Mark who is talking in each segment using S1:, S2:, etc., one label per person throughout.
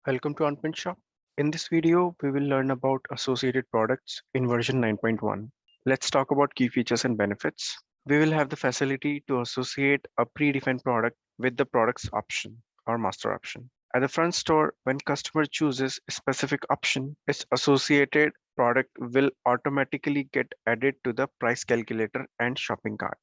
S1: Welcome to OnPrintShop. In this video, we will learn about associated products in version 9.1. Let's talk about key features and benefits. We will have the facility to associate a predefined product with the product's option or master option. At the front store, when customer chooses a specific option, its associated product will automatically get added to the price calculator and shopping cart.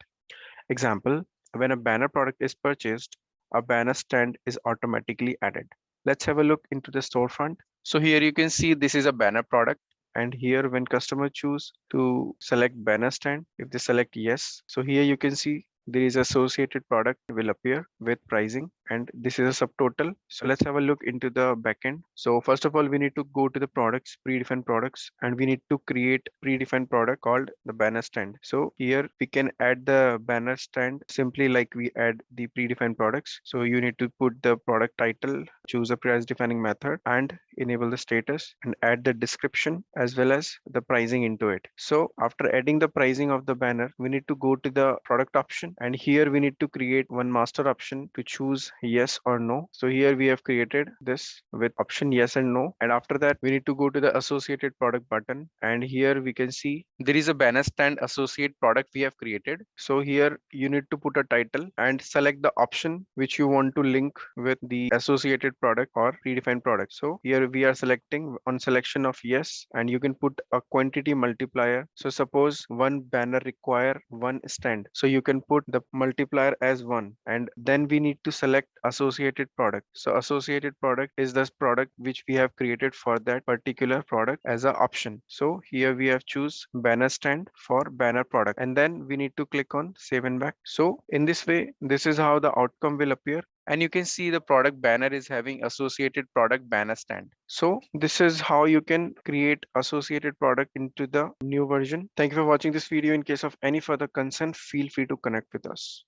S1: Example, when a banner product is purchased, a banner stand is automatically added. Let's have a look into the storefront. So here you can see this is a banner product. And here when customer choose to select banner stand, if they select yes, so here you can see there is associated product will appear with pricing and this is a subtotal. So let's have a look into the backend. So first of all, we need to go to the products, predefined products, and we need to create predefined product called the banner stand. So here we can add the banner stand simply like we add the predefined products. So you need to put the product title, choose a price defining method and enable the status and add the description as well as the pricing into it. So after adding the pricing of the banner, we need to go to the product option and here we need to create one master option to choose yes or no. So here we have created this with option yes and no. And after that, we need to go to the associated product button. And here we can see there is a banner stand associate product we have created. So here you need to put a title and select the option which you want to link with the associated product or predefined product. So here we are selecting on selection of yes, and you can put a quantity multiplier. So suppose one banner require one stand. So you can put the multiplier as 1 and then we need to select associated product. So associated product is this product which we have created for that particular product as an option. So here we have choose banner stand for banner product and then we need to click on save and back. So in this way, this is how the outcome will appear. And you can see the product banner is having associated product banner stand. So this is how you can create associated product into the new version. Thank you for watching this video. In case of any further concern, feel free to connect with us.